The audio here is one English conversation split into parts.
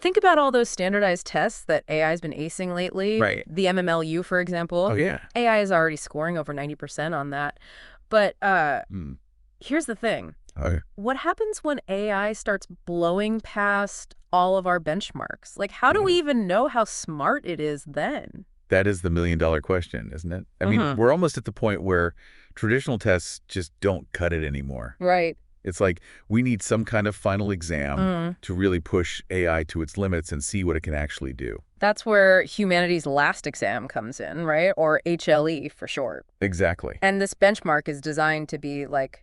think about all those standardized tests that AI has been acing lately. Right. The MMLU, for example. Oh, yeah. AI is already scoring over 90% on that. But Mm. here's the thing. Oh, What happens when AI starts blowing past all of our benchmarks? Like, how do we even know how smart it is then? that is the million-dollar question, isn't it? I mean, we're almost at the point where traditional tests just don't cut it anymore. Right. It's like we need some kind of final exam to really push AI to its limits and see what it can actually do. That's where humanities last exam comes in, right? Or HLE for short. Exactly. And this benchmark is designed to be like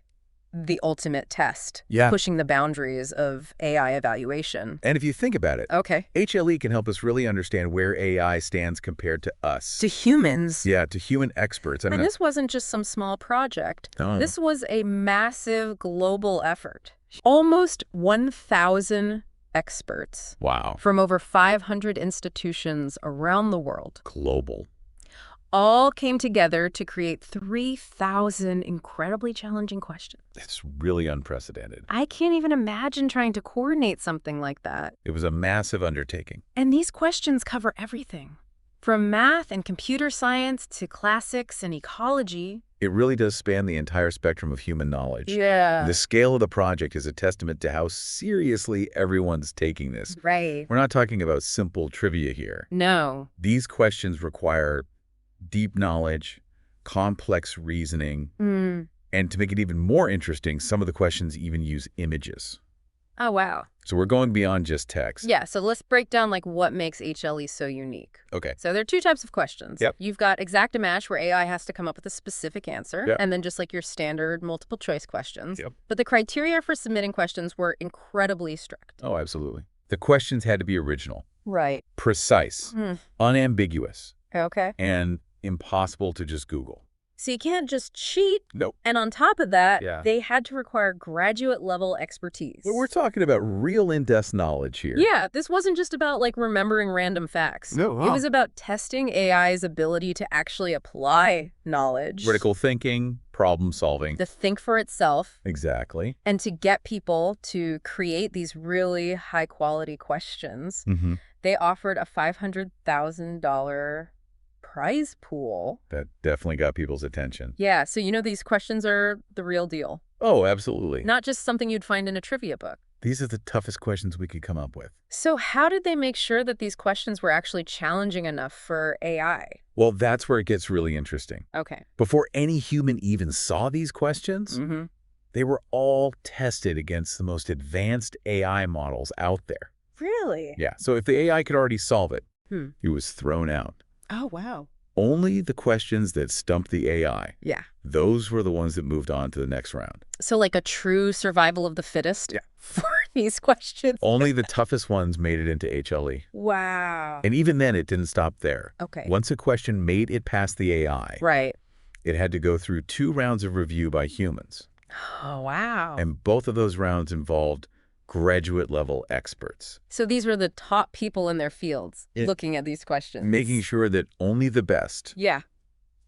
the ultimate test, Yeah. pushing the boundaries of AI evaluation. And if you think about it, Okay. HLE can help us really understand where AI stands compared to us. To humans. Yeah, to human experts. I And mean, this wasn't just some small project. No. This was a massive global effort. Almost 1,000 experts wow. from over 500 institutions around the world Global. all came together to create 3,000 incredibly challenging questions. It's really unprecedented. I can't even imagine trying to coordinate something like that. It was a massive undertaking. And these questions cover everything, from math and computer science to classics and ecology. It really does span the entire spectrum of human knowledge. Yeah. The scale of the project is a testament to how seriously everyone's taking this. Right. We're not talking about simple trivia here. No. These questions require deep knowledge, complex reasoning, and to make it even more interesting, some of the questions even use images. Oh, wow. So we're going beyond just text. Yeah, so let's break down like what makes HLE so unique. Okay. So there are two types of questions. Yep. You've got exact match, where AI has to come up with a specific answer, Yep. and then just like your standard multiple choice questions. Yep. But the criteria for submitting questions were incredibly strict. Oh, absolutely. The questions had to be original, Right. precise, unambiguous, Okay. and impossible to just Google. So you can't just cheat. Nope. And on top of that, Yeah. they had to require graduate-level expertise. We're talking about real in-depth knowledge here. Yeah, this wasn't just about like remembering random facts. No, It was about testing AI's ability to actually apply knowledge, Critical thinking, problem solving. to think for itself, Exactly. and to get people to create these really high-quality questions. They offered a $500,000 prize pool. That definitely got people's attention. Yeah, so you know these questions are the real deal. Oh, absolutely. Not just something you'd find in a trivia book. These are the toughest questions we could come up with. So how did they make sure that these questions were actually challenging enough for AI? Well, that's where it gets really interesting. Okay. Before any human even saw these questions, they were all tested against the most advanced AI models out there. Really? Yeah, so if the AI could already solve it, it was thrown out. Oh, wow. Only the questions that stumped the AI, Yeah. those were the ones that moved on to the next round. So like a true survival of the fittest for these questions? Only the toughest ones made it into HLE. Wow. And even then, it didn't stop there. Okay. Once a question made it past the AI, Right. it had to go through 2 rounds of review by humans. Oh, wow. And both of those rounds involved graduate-level experts, So these were the top people in their fields looking at these questions. making sure that only the best Yeah.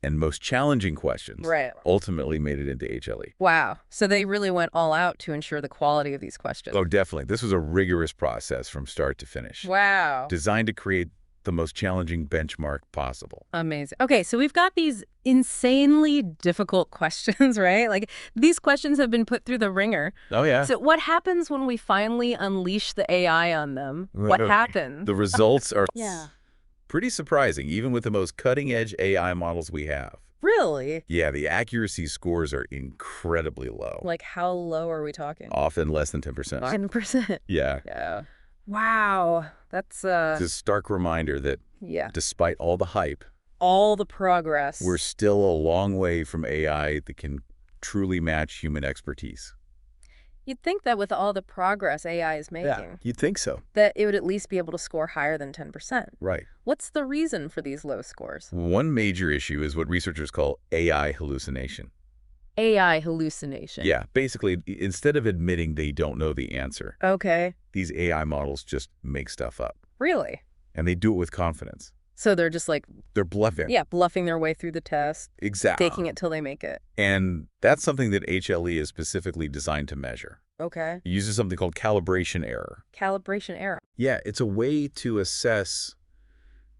and most challenging questions Right. ultimately made it into HLE. Wow. So they really went all out to ensure the quality of these questions. Oh, definitely. This was a rigorous process from start to finish, Wow. designed to create the most challenging benchmark possible. Amazing. Okay, so we've got these insanely difficult questions, right? Like these questions have been put through the ringer. Oh, yeah. So what happens when we finally unleash the AI on them? What happens? The results are Yeah. pretty surprising, even with the most cutting-edge AI models we have. Really? Yeah, the accuracy scores are incredibly low. Like how low are we talking? Often less than 10%. 9%. Yeah. Yeah. Wow. That's It's a stark reminder that yeah. despite all the hype, All the progress. we're still a long way from AI that can truly match human expertise. You'd think that with all the progress AI is making, You'd think so. that it would at least be able to score higher than 10%. Right. What's the reason for these low scores? One major issue is what researchers call AI hallucination. AI hallucination. Yeah, basically, instead of admitting they don't know the answer, Okay. these AI models just make stuff up. Really? And they do it with confidence. So they're just like, They're bluffing. yeah, bluffing their way through the test, Exactly. faking it till they make it. And that's something that HLE is specifically designed to measure. Okay. It uses something called calibration error. Calibration error. Yeah, it's a way to assess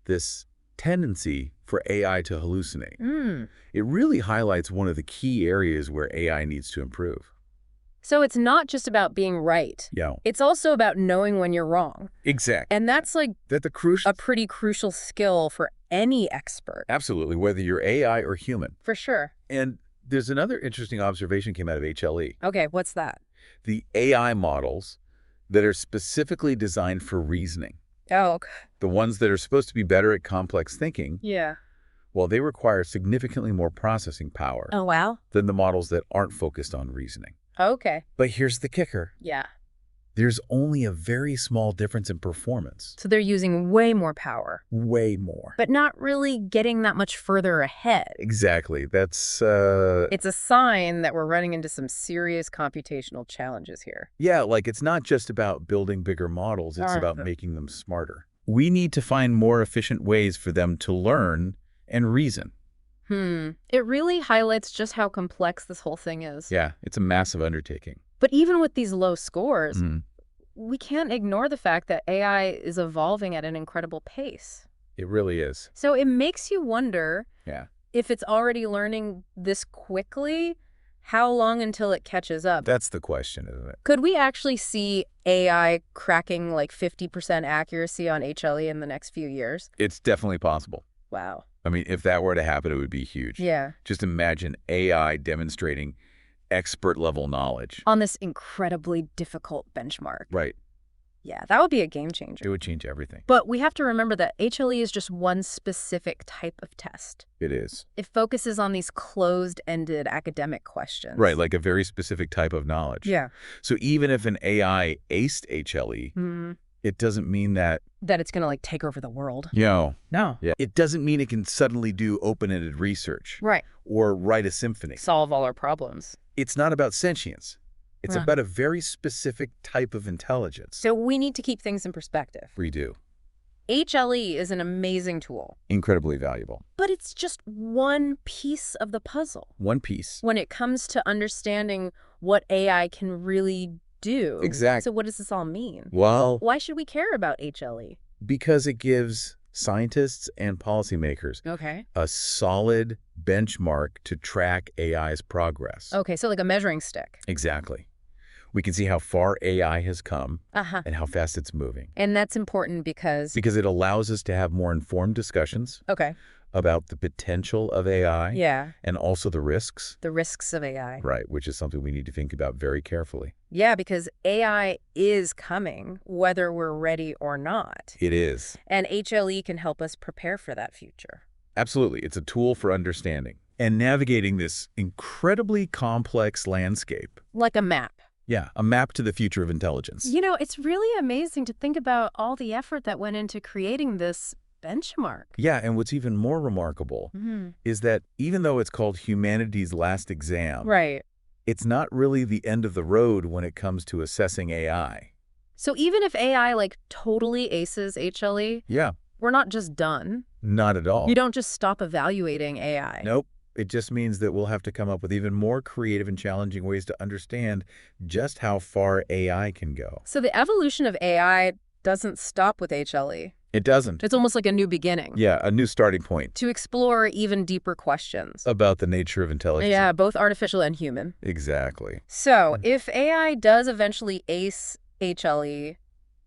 this tendency for AI to hallucinate. Mm. It really highlights one of the key areas where AI needs to improve. So it's not just about being right. Yeah, It's also about knowing when you're wrong. exactly. And that's like That the crucial... a pretty crucial skill for any expert. Absolutely, whether you're AI or human. For sure. And there's another interesting observation came out of HLE. Okay, what's that? The AI models that are specifically designed for reasoning, Oh, okay. the ones that are supposed to be better at complex thinking, Yeah. well, they require significantly more processing power Oh, wow. than the models that aren't focused on reasoning. Okay. But here's the kicker. Yeah. There's only a very small difference in performance. So they're using way more power, Way more. but not really getting that much further ahead. Exactly. That's, It's a sign that we're running into some serious computational challenges here. yeah, like it's not just about building bigger models, it's about Uh-huh. making them smarter. We need to find more efficient ways for them to learn and reason. It really highlights just how complex this whole thing is. Yeah, it's a massive undertaking. But even with these low scores, Mhm. we can't ignore the fact that AI is evolving at an incredible pace. It really is. So it makes you wonder Yeah. if it's already learning this quickly, how long until it catches up? That's the question, isn't it? Could we actually see AI cracking like 50% accuracy on HLE in the next few years? It's definitely possible. Wow. I mean, if that were to happen, it would be huge. Yeah. Just imagine AI demonstrating expert-level knowledge. On this incredibly difficult benchmark. Right. Yeah, that would be a game changer. It would change everything. But we have to remember that HLE is just one specific type of test. It is. It focuses on these closed-ended academic questions. Right, like a very specific type of knowledge. Yeah. So even if an AI aced HLE, it doesn't mean that... That it's going to like take over the world. No. No. Yeah. It doesn't mean it can suddenly do open-ended research. Right. Or write a symphony. Solve all our problems. It's not about sentience. It's about a very specific type of intelligence. So we need to keep things in perspective. We do. HLE is an amazing tool, Incredibly valuable. but it's just one piece of the puzzle One piece. when it comes to understanding what AI can really do. Exactly. So what does this all mean? Well, Why should we care about HLE? because it gives scientists and policymakers Okay. a solid benchmark to track AI's progress. Okay, so like a measuring stick. Exactly. We can see how far AI has come Uh-huh. and how fast it's moving. And that's important because... Because it allows us to have more informed discussions Okay. about the potential of AI Yeah, and also the risks. the risks of AI. Right, which is something we need to think about very carefully. Yeah, because AI is coming, whether we're ready or not. It is. And HLE can help us prepare for that future. Absolutely. It's a tool for understanding and navigating this incredibly complex landscape. Like a map. Yeah, a map to the future of intelligence. You know, it's really amazing to think about all the effort that went into creating this benchmark. Yeah, and what's even more remarkable is that even though it's called humanities' last exam, Right. it's not really the end of the road when it comes to assessing AI. So even if AI like totally aces HLE, Yeah, we're not just done. not at all. You don't just stop evaluating AI. Nope. It just means that we'll have to come up with even more creative and challenging ways to understand just how far AI can go. So the evolution of AI doesn't stop with HLE. It doesn't. It's almost like a new beginning. Yeah, a new starting point To explore even deeper questions. about the nature of intelligence. Yeah, both artificial and human. Exactly. So if AI does eventually ace HLE,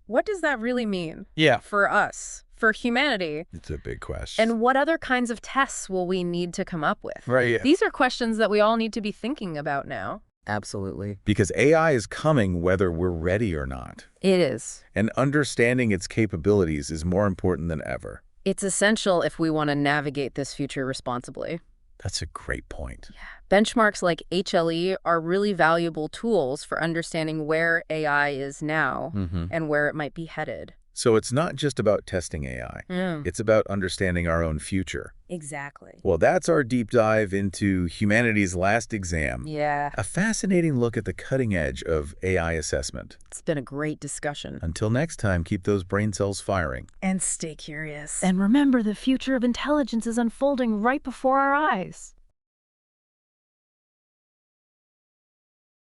what does that really mean? Yeah. For us, for humanity? It's a big question. And what other kinds of tests will we need to come up with? Right, yeah. These are questions that we all need to be thinking about now. Absolutely. Because AI is coming whether we're ready or not. It is. And understanding its capabilities is more important than ever. It's essential if we want to navigate this future responsibly. That's a great point. Benchmarks like HLE are really valuable tools for understanding where AI is now and where it might be headed. So it's not just about testing AI. It's about understanding our own future. Exactly. Well, that's our deep dive into humanity's last exam. Yeah. A fascinating look at the cutting edge of AI assessment. It's been a great discussion. Until next time, keep those brain cells firing. And stay curious. And remember, the future of intelligence is unfolding right before our eyes.